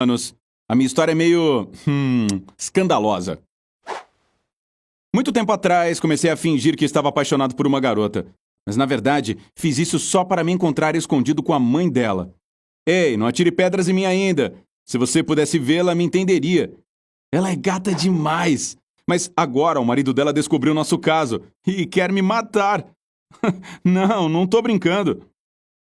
anos. A minha história é meio... escandalosa. Muito tempo atrás, comecei a fingir que estava apaixonado por uma garota. Mas, na verdade, fiz isso só para me encontrar escondido com a mãe dela. Ei, não atire pedras em mim ainda. Se você pudesse vê-la, me entenderia. Ela é gata demais. Mas agora o marido dela descobriu nosso caso e quer me matar. Não tô brincando.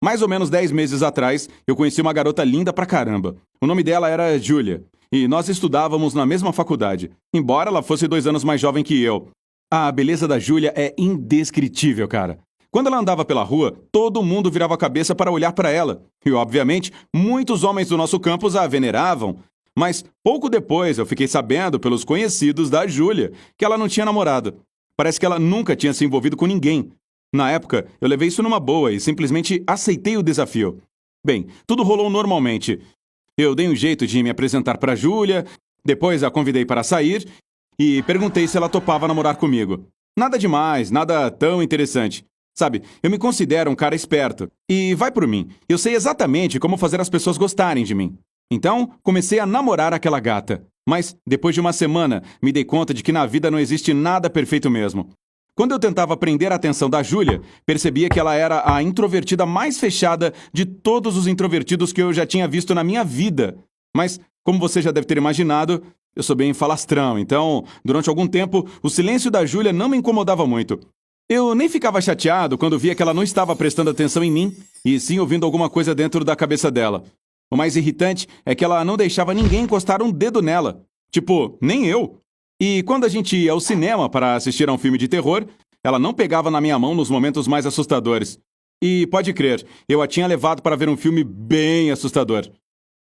Mais ou menos 10 meses atrás, eu conheci uma garota linda pra caramba. O nome dela era Julia. E nós estudávamos na mesma faculdade, embora ela fosse 2 anos mais jovem que eu. A beleza da Julia é indescritível, cara. Quando ela andava pela rua, todo mundo virava a cabeça para olhar para ela. E, obviamente, muitos homens do nosso campus a veneravam. Mas, pouco depois, eu fiquei sabendo, pelos conhecidos da Julia, que ela não tinha namorado. Parece que ela nunca tinha se envolvido com ninguém. Na época, eu levei isso numa boa e simplesmente aceitei o desafio. Bem, tudo rolou normalmente. Eu dei um jeito de me apresentar para Julia, depois a convidei para sair e perguntei se ela topava namorar comigo. Nada demais, nada tão interessante. Sabe, eu me considero um cara esperto. E vai por mim, eu sei exatamente como fazer as pessoas gostarem de mim. Então, comecei a namorar aquela gata. Mas, depois de uma semana, me dei conta de que na vida não existe nada perfeito mesmo. Quando eu tentava prender a atenção da Julia, percebia que ela era a introvertida mais fechada de todos os introvertidos que eu já tinha visto na minha vida. Mas, como você já deve ter imaginado, eu sou bem falastrão, então, durante algum tempo, o silêncio da Julia não me incomodava muito. Eu nem ficava chateado quando via que ela não estava prestando atenção em mim, e sim ouvindo alguma coisa dentro da cabeça dela. O mais irritante é que ela não deixava ninguém encostar um dedo nela. Tipo, nem eu. E quando a gente ia ao cinema para assistir a um filme de terror, ela não pegava na minha mão nos momentos mais assustadores. E pode crer, eu a tinha levado para ver um filme bem assustador.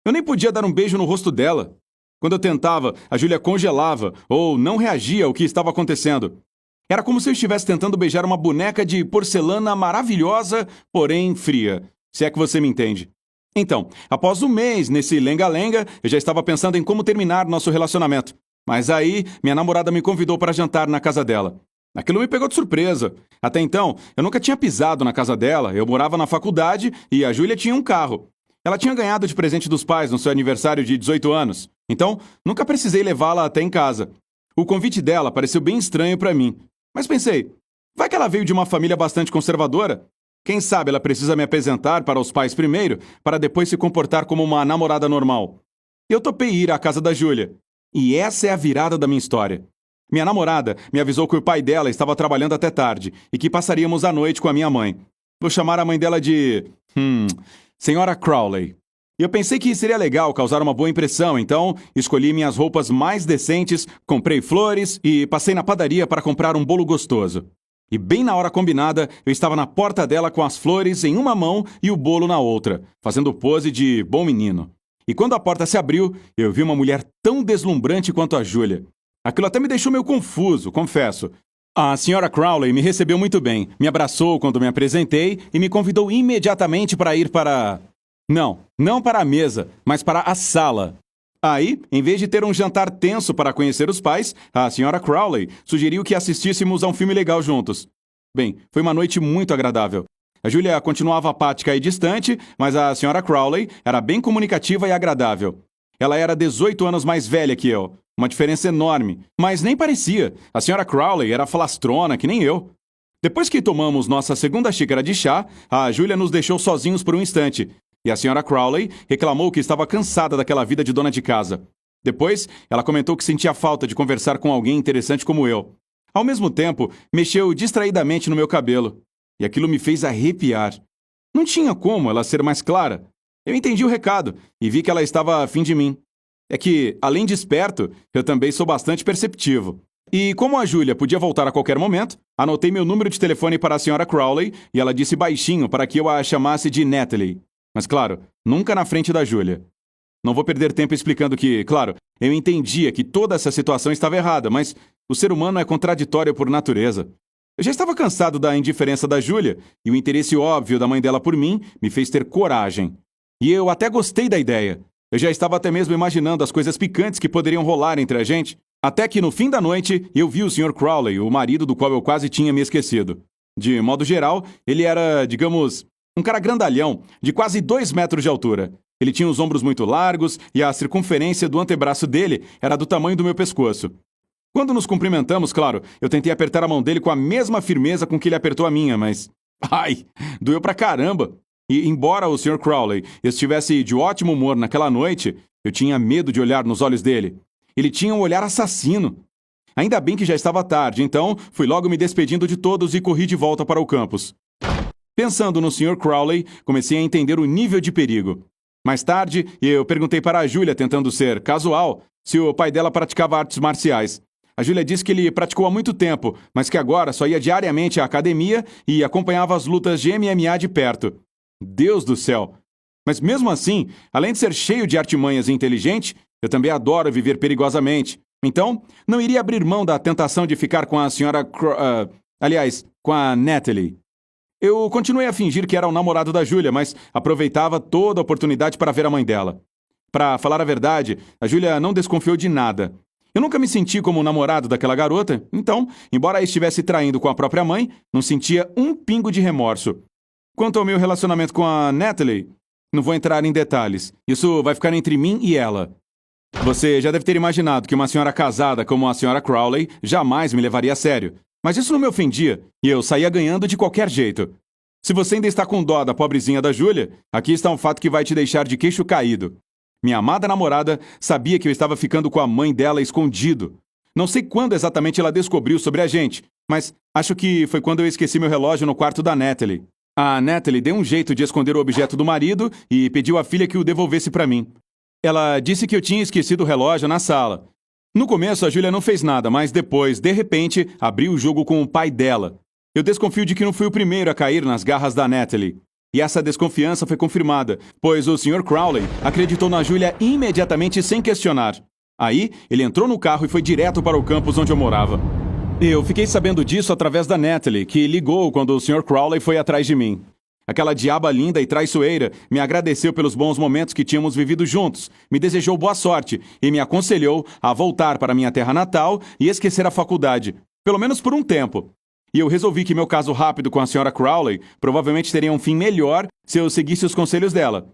Eu nem podia dar um beijo no rosto dela. Quando eu tentava, a Julia congelava ou não reagia ao que estava acontecendo. Era como se eu estivesse tentando beijar uma boneca de porcelana maravilhosa, porém fria, se é que você me entende. Então, após um mês nesse lenga-lenga, eu já estava pensando em como terminar nosso relacionamento. Mas aí, minha namorada me convidou para jantar na casa dela. Aquilo me pegou de surpresa. Até então, eu nunca tinha pisado na casa dela, eu morava na faculdade e a Júlia tinha um carro. Ela tinha ganhado de presente dos pais no seu aniversário de 18 anos. Então, nunca precisei levá-la até em casa. O convite dela pareceu bem estranho para mim. Mas pensei, vai que ela veio de uma família bastante conservadora? Quem sabe ela precisa me apresentar para os pais primeiro, para depois se comportar como uma namorada normal. Eu topei ir à casa da Júlia. E essa é a virada da minha história. Minha namorada me avisou que o pai dela estava trabalhando até tarde e que passaríamos a noite com a minha mãe. Vou chamar a mãe dela de... Senhora Crowley. E eu pensei que seria legal causar uma boa impressão, então escolhi minhas roupas mais decentes, comprei flores e passei na padaria para comprar um bolo gostoso. E bem na hora combinada, eu estava na porta dela com as flores em uma mão e o bolo na outra, fazendo pose de bom menino. E quando a porta se abriu, eu vi uma mulher tão deslumbrante quanto a Júlia. Aquilo até me deixou meio confuso, confesso. A senhora Crowley me recebeu muito bem, me abraçou quando me apresentei e me convidou imediatamente para ir para... Não para a mesa, mas para a sala. Aí, em vez de ter um jantar tenso para conhecer os pais, a senhora Crowley sugeriu que assistíssemos a um filme legal juntos. Bem, foi uma noite muito agradável. A Júlia continuava apática e distante, mas a senhora Crowley era bem comunicativa e agradável. Ela era 18 anos mais velha que eu, uma diferença enorme, mas nem parecia. A senhora Crowley era falastrona, que nem eu. Depois que tomamos nossa segunda xícara de chá, a Júlia nos deixou sozinhos por um instante, e a senhora Crowley reclamou que estava cansada daquela vida de dona de casa. Depois, ela comentou que sentia falta de conversar com alguém interessante como eu. Ao mesmo tempo, mexeu distraidamente no meu cabelo. E aquilo me fez arrepiar. Não tinha como ela ser mais clara. Eu entendi o recado e vi que ela estava afim de mim. É que, além de esperto, eu também sou bastante perceptivo. E como a Júlia podia voltar a qualquer momento, anotei meu número de telefone para a senhora Crowley e ela disse baixinho para que eu a chamasse de Natalie. Mas claro, nunca na frente da Júlia. Não vou perder tempo explicando que, claro, eu entendia que toda essa situação estava errada, mas o ser humano é contraditório por natureza. Eu já estava cansado da indiferença da Júlia e o interesse óbvio da mãe dela por mim me fez ter coragem. E eu até gostei da ideia. Eu já estava até mesmo imaginando as coisas picantes que poderiam rolar entre a gente. Até que no fim da noite eu vi o Sr. Crowley, o marido do qual eu quase tinha me esquecido. De modo geral, ele era, digamos, um cara grandalhão, de quase 2 metros de altura. Ele tinha os ombros muito largos e a circunferência do antebraço dele era do tamanho do meu pescoço. Quando nos cumprimentamos, claro, eu tentei apertar a mão dele com a mesma firmeza com que ele apertou a minha, mas... Ai, doeu pra caramba! E embora o Sr. Crowley estivesse de ótimo humor naquela noite, eu tinha medo de olhar nos olhos dele. Ele tinha um olhar assassino. Ainda bem que já estava tarde, então fui logo me despedindo de todos e corri de volta para o campus. Pensando no Sr. Crowley, comecei a entender o nível de perigo. Mais tarde, eu perguntei para a Julia, tentando ser casual, se o pai dela praticava artes marciais. A Julia disse que ele praticou há muito tempo, mas que agora só ia diariamente à academia e acompanhava as lutas de MMA de perto. Deus do céu! Mas mesmo assim, além de ser cheio de artimanhas e inteligente, eu também adoro viver perigosamente. Então, não iria abrir mão da tentação de ficar com a senhora com a Natalie. Eu continuei a fingir que era o namorado da Julia, mas aproveitava toda a oportunidade para ver a mãe dela. Para falar a verdade, a Julia não desconfiou de nada. Eu nunca me senti como o namorado daquela garota, então, embora estivesse traindo com a própria mãe, não sentia um pingo de remorso. Quanto ao meu relacionamento com a Natalie, não vou entrar em detalhes. Isso vai ficar entre mim e ela. Você já deve ter imaginado que uma senhora casada como a senhora Crowley jamais me levaria a sério. Mas isso não me ofendia, e eu saía ganhando de qualquer jeito. Se você ainda está com dó da pobrezinha da Julia, aqui está um fato que vai te deixar de queixo caído. Minha amada namorada sabia que eu estava ficando com a mãe dela escondido. Não sei quando exatamente ela descobriu sobre a gente, mas acho que foi quando eu esqueci meu relógio no quarto da Natalie. A Natalie deu um jeito de esconder o objeto do marido e pediu à filha que o devolvesse para mim. Ela disse que eu tinha esquecido o relógio na sala. No começo, a Julia não fez nada, mas depois, de repente, abriu o jogo com o pai dela. Eu desconfio de que não fui o primeiro a cair nas garras da Natalie. E essa desconfiança foi confirmada, pois o Sr. Crowley acreditou na Julia imediatamente sem questionar. Aí, ele entrou no carro e foi direto para o campus onde eu morava. Eu fiquei sabendo disso através da Natalie, que ligou quando o Sr. Crowley foi atrás de mim. Aquela diaba linda e traiçoeira me agradeceu pelos bons momentos que tínhamos vivido juntos, me desejou boa sorte e me aconselhou a voltar para minha terra natal e esquecer a faculdade, pelo menos por um tempo. E eu resolvi que meu caso rápido com a Sra. Crowley provavelmente teria um fim melhor se eu seguisse os conselhos dela.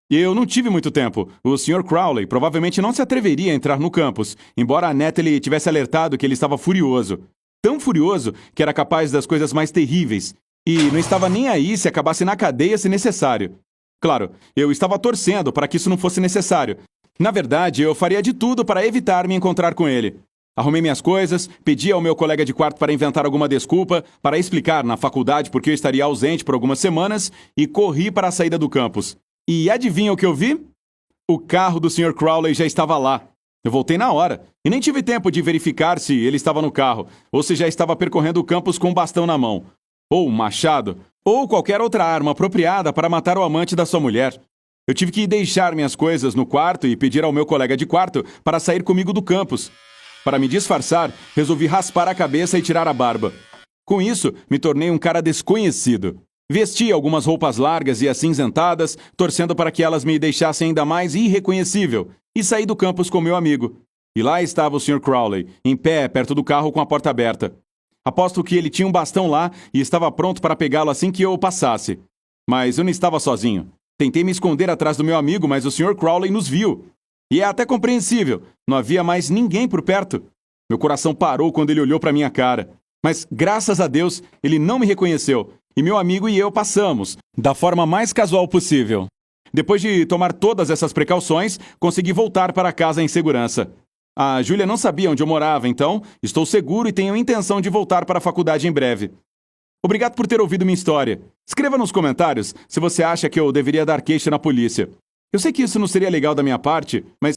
E eu não tive muito tempo. O Sr. Crowley provavelmente não se atreveria a entrar no campus, embora a Natalie tivesse alertado que ele estava furioso. Tão furioso que era capaz das coisas mais terríveis. E não estava nem aí se acabasse na cadeia se necessário. Claro, eu estava torcendo para que isso não fosse necessário. Na verdade, eu faria de tudo para evitar me encontrar com ele. Arrumei minhas coisas, pedi ao meu colega de quarto para inventar alguma desculpa, para explicar na faculdade porque eu estaria ausente por algumas semanas e corri para a saída do campus. E adivinha o que eu vi? O carro do Sr. Crowley já estava lá. Eu voltei na hora e nem tive tempo de verificar se ele estava no carro ou se já estava percorrendo o campus com um bastão na mão, ou um machado, ou qualquer outra arma apropriada para matar o amante da sua mulher. Eu tive que deixar minhas coisas no quarto e pedir ao meu colega de quarto para sair comigo do campus. Para me disfarçar, resolvi raspar a cabeça e tirar a barba. Com isso, me tornei um cara desconhecido. Vesti algumas roupas largas e acinzentadas, torcendo para que elas me deixassem ainda mais irreconhecível, e saí do campus com meu amigo. E lá estava o Sr. Crowley, em pé, perto do carro com a porta aberta. Aposto que ele tinha um bastão lá e estava pronto para pegá-lo assim que eu passasse. Mas eu não estava sozinho. Tentei me esconder atrás do meu amigo, mas o Sr. Crowley nos viu. E é até compreensível, não havia mais ninguém por perto. Meu coração parou quando ele olhou para minha cara. Mas, graças a Deus, ele não me reconheceu. E meu amigo e eu passamos, da forma mais casual possível. Depois de tomar todas essas precauções, consegui voltar para casa em segurança. A Julia não sabia onde eu morava, então estou seguro e tenho intenção de voltar para a faculdade em breve. Obrigado por ter ouvido minha história. Escreva nos comentários se você acha que eu deveria dar queixa na polícia. Eu sei que isso não seria legal da minha parte, mas